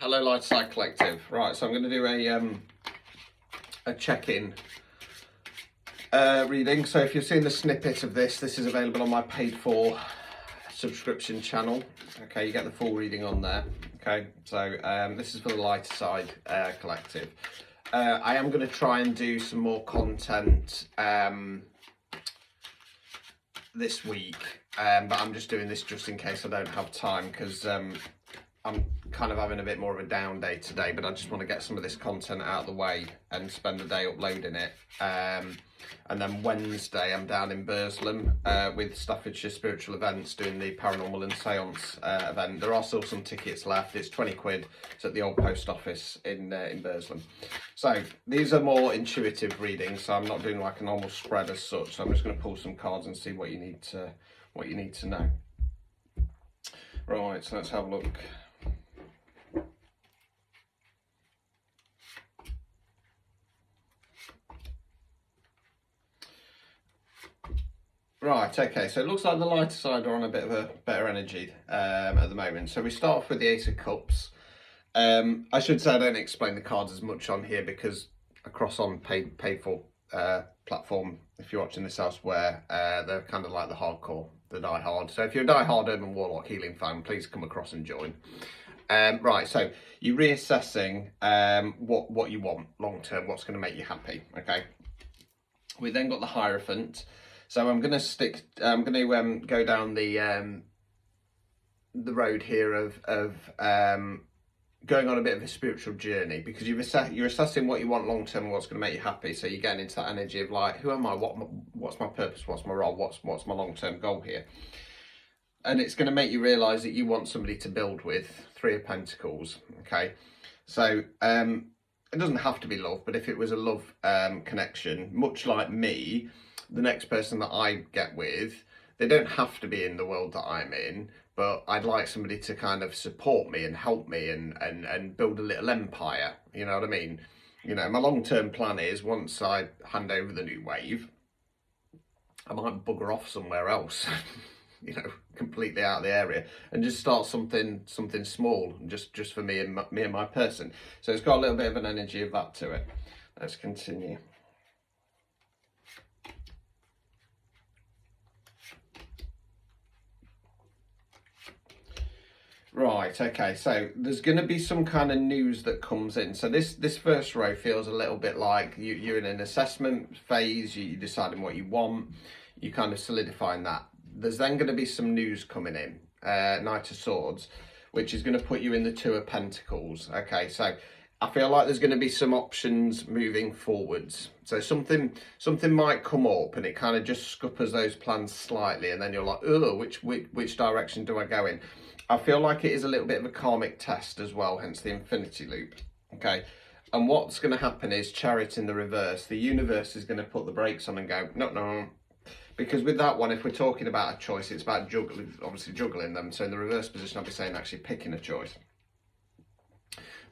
Hello, Light Side Collective. Right, so I'm going to do a check-in reading. So if you've seen the snippet of this is available on my paid-for subscription channel. Okay, you get the full reading on there. Okay, so this is for the Lighter Side Collective. I am going to try and do some more content this week, but I'm just doing this just in case I don't have time, because I'm kind of having a bit more of a down day today, but I just want to get some of this content out of the way and spend the day uploading it. And then Wednesday I'm down in Burslem with Staffordshire Spiritual Events doing the Paranormal and Seance event. There are still some tickets left. It's 20 quid. It's at the old post office in Burslem. So these are more intuitive readings, so I'm not doing like a normal spread as such. So I'm just going to pull some cards and see what you need to know. Right, so let's have a look. Right, okay, so it looks like the lighter side are on a bit of a better energy at the moment. So we start off with the Ace of Cups. I should say I don't explain the cards as much on here because across on paid for platform, if you're watching this elsewhere, they're kind of like the hardcore, the die-hard. So if you're a die-hard Urban Warlock healing fan, please come across and join. Right, so you're reassessing what you want long-term, what's going to make you happy, okay? We then got the Hierophant. So I'm going to go down the road here of going on a bit of a spiritual journey, because you're assessing what you want long term and what's going to make you happy. So you're getting into that energy of like, who am I? What's my purpose? What's my role? What's my long term goal here? And it's going to make you realise that you want somebody to build with. Three of Pentacles. Okay, so it doesn't have to be love, but if it was a love connection, much like me, the next person that I get with, they don't have to be in the world that I'm in, but I'd like somebody to kind of support me and help me and build a little empire, you know what I mean? You know, my long-term plan is once I hand over the new wave, I might bugger off somewhere else, you know, completely out of the area, and just start something small, just for me and my person. So it's got a little bit of an energy of that to it. Let's continue. Right, okay, so there's going to be some kind of news that comes in. So this first row feels a little bit like you're in an assessment phase, you're deciding what you want, you kind of solidifying that. There's then going to be some news coming in, Knight of Swords, which is going to put you in the Two of Pentacles. Okay, so I feel like there's going to be some options moving forwards. So something might come up and it kind of just scuppers those plans slightly, and then you're like, oh, which direction do I go in? I feel like it is a little bit of a karmic test as well, hence the infinity loop, okay? And what's going to happen is Chariot in the reverse. The universe is going to put the brakes on and go, no. Because with that one, if we're talking about a choice, it's about juggling them. So in the reverse position, I'll be saying actually picking a choice.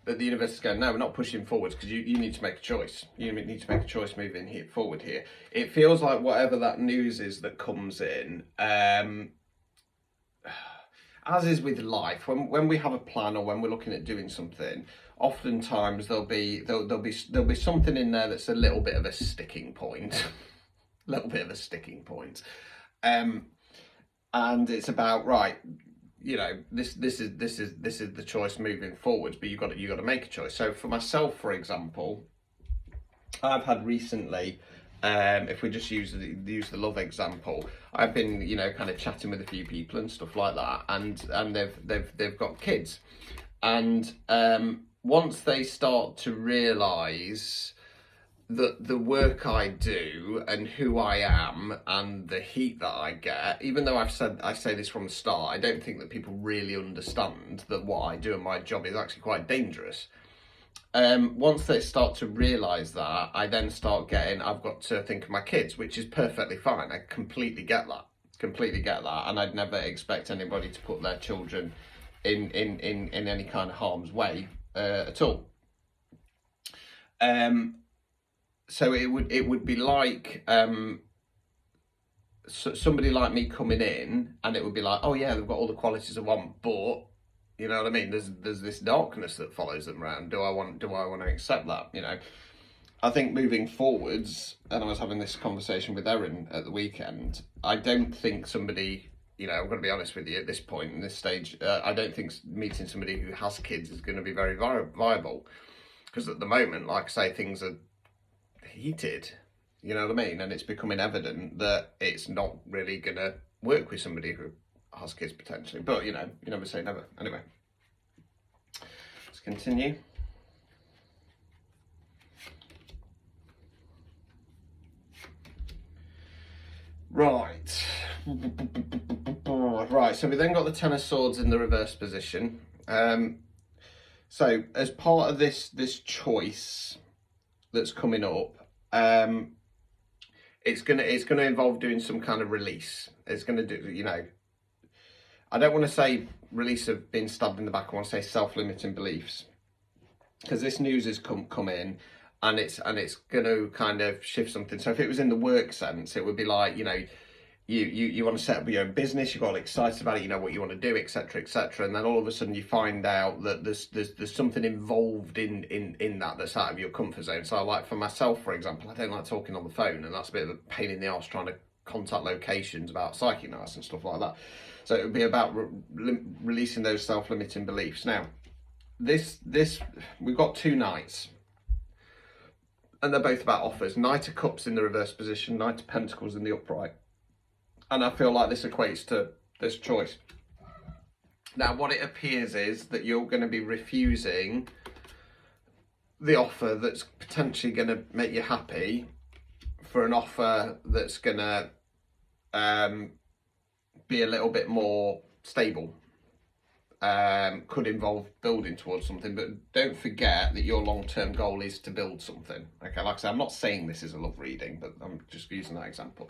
But the universe is going, no, we're not pushing forwards, because you need to make a choice. You need to make a choice moving forward here. It feels like whatever that news is that comes in, as is with life, when we have a plan or when we're looking at doing something, oftentimes there'll be something in there that's a little bit of a sticking point, and it's about, right, you know, this is the choice moving forwards, but you got to make a choice. So for myself, for example, I've had recently, if we just use the love example, I've been, you know, kind of chatting with a few people and stuff like that, and they've got kids, and once they start to realise that the work I do and who I am and the heat that I get, even though I say this from the start, I don't think that people really understand that what I do and my job is actually quite dangerous. Once they start to realise that, I then start getting, I've got to think of my kids, which is perfectly fine. I completely get that, and I'd never expect anybody to put their children in any kind of harm's way at all. So it would be like somebody like me coming in, and it would be like, oh yeah, they've got all the qualities I want, but You know what I mean? There's this darkness that follows them around. Do I want to accept that? You know, I think moving forwards, and I was having this conversation with Erin at the weekend. I don't think somebody, you know, I'm going to be honest with you at this point in this stage. I don't think meeting somebody who has kids is going to be very viable, because at the moment, like I say, things are heated. You know what I mean? And it's becoming evident that it's not really going to work with somebody who has kids potentially. But, you know, you never say never. Anyway, let's continue. Right. Right, so we then got the Ten of Swords in the reverse position. So as part of this choice that's coming up, it's gonna involve doing some kind of release. It's gonna do, you know, I don't want to say release of being stabbed in the back. I want to say self-limiting beliefs, because this news has come in, and it's going to kind of shift something. So if it was in the work sense, it would be like, you know, you want to set up your own business, you got all excited about it, you know what you want to do, etc., etc., and then all of a sudden you find out that there's something involved in that that's out of your comfort zone. So like for myself, for example, I don't like talking on the phone, and that's a bit of a pain in the arse trying to contact locations about psychic nights and stuff like that. So it would be about releasing those self-limiting beliefs. Now, this we've got two knights, and they're both about offers. Knight of Cups in the reverse position, Knight of Pentacles in the upright. And I feel like this equates to this choice. Now, what it appears is that you're going to be refusing the offer that's potentially going to make you happy for an offer that's going to be a little bit more stable. Could involve building towards something, but don't forget that your long-term goal is to build something. Okay, like I said, I'm not saying this is a love reading, but I'm just using that example.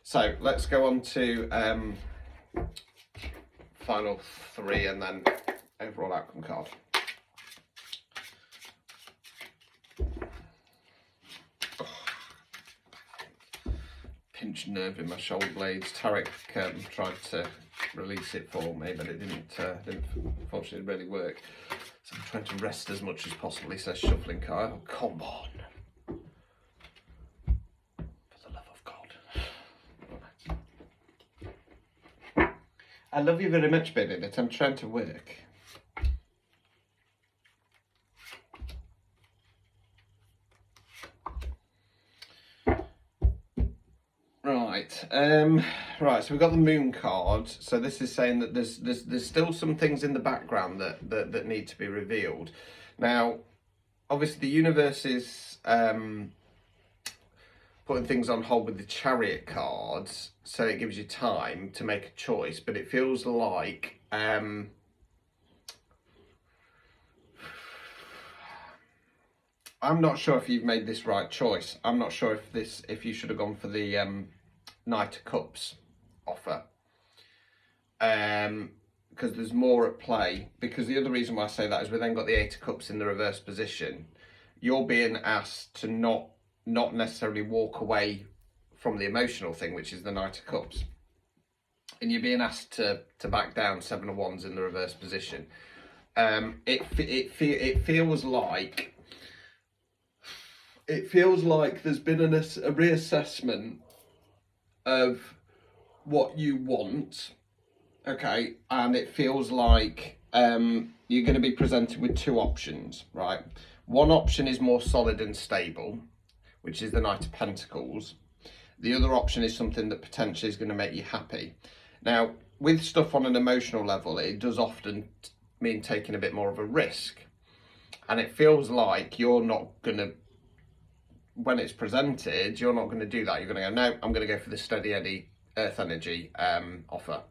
So let's go on to final three and then overall outcome card. Pinched nerve in my shoulder blades. Tarek tried to release it for me, but it didn't unfortunately really work. So I'm trying to rest as much as possible. He says shuffling card. Oh, come on. For the love of God. Right. I love you very much, baby, but I'm trying to work. Right, right. So we've got the Moon card. So this is saying that there's still some things in the background that need to be revealed. Now, obviously, the universe is putting things on hold with the Chariot cards, so it gives you time to make a choice. But it feels like I'm not sure if you've made this right choice. I'm not sure if you should have gone for the Knight of Cups offer, because there's more at play. Because the other reason why I say that is we then got the Eight of Cups in the reverse position. You're being asked to not necessarily walk away from the emotional thing, which is the Knight of Cups, and you're being asked to back down. Seven of Wands in the reverse position. It feels like. It feels like there's been a reassessment of what you want, okay, and it feels like you're going to be presented with two options, right? One option is more solid and stable, which is the Knight of Pentacles. The other option is something that potentially is going to make you happy. Now, with stuff on an emotional level, it does often mean taking a bit more of a risk, and it feels like you're not going to, when it's presented, you're not going to do that. You're going to go, no, I'm going to go for the steady Eddie earth energy offer.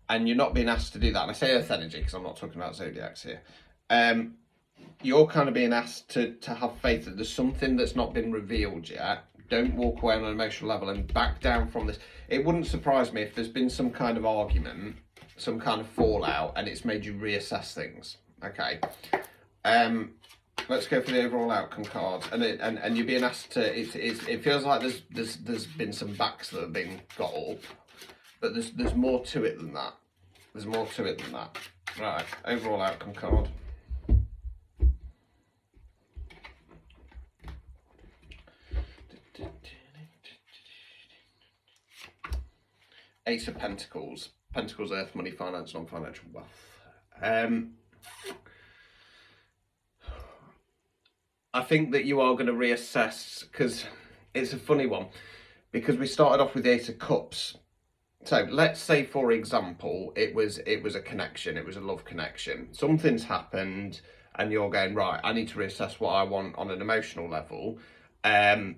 And you're not being asked to do that. And I say earth energy because I'm not talking about zodiacs here. You're kind of being asked to have faith that there's something that's not been revealed yet. Don't walk away on an emotional level and back down from this. It wouldn't surprise me if there's been some kind of argument, some kind of fallout, and it's made you reassess things. Okay. Let's go for the overall outcome card, and you're being asked to. It feels like there's been some backs that have been got up, but there's more to it than that. There's more to it than that. Right, overall outcome card. Ace of Pentacles. Pentacles, earth, money, finance, non-financial wealth. I think that you are going to reassess, because it's a funny one, because we started off with the Ace of Cups. So let's say, for example, it was a connection, it was a love connection. Something's happened and you're going, right, I need to reassess what I want on an emotional level. And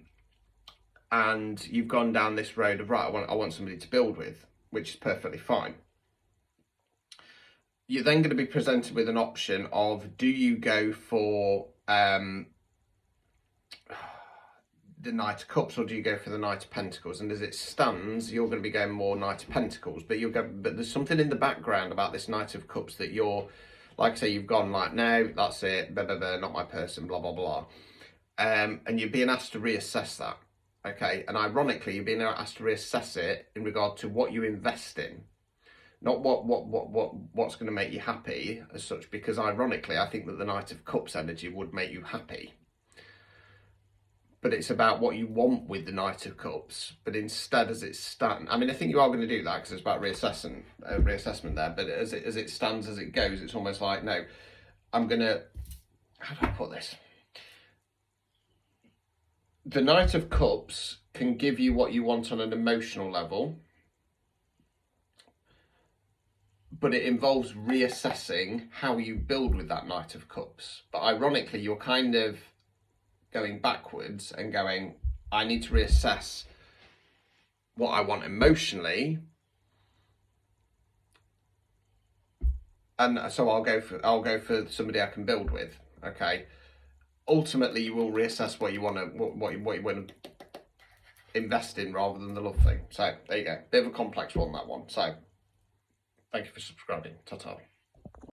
you've gone down this road of, right, I want somebody to build with, which is perfectly fine. You're then going to be presented with an option of, do you go for the Knight of Cups, or do you go for the Knight of Pentacles? And as it stands, you're going to be going more Knight of Pentacles, but there's something in the background about this Knight of Cups that you're, like I say, you've gone like, no, that's it, blah, blah, blah, not my person, blah, blah, blah. And you're being asked to reassess that, okay? And ironically, you're being asked to reassess it in regard to what you invest in, not what's going to make you happy as such, because ironically, I think that the Knight of Cups energy would make you happy. But it's about what you want with the Knight of Cups. But instead, as it stands, I mean, I think you are going to do that because it's about reassessment there. But as it stands, as it goes, it's almost like, no, I'm going to, how do I put this? The Knight of Cups can give you what you want on an emotional level, but it involves reassessing how you build with that Knight of Cups. But ironically, you're kind of going backwards and going, I need to reassess what I want emotionally, and so I'll go for somebody I can build with. Okay, ultimately you will reassess what you want to invest in rather than the love thing. So there you go, bit of a complex one, that one. So thank you for subscribing. Ta-ta.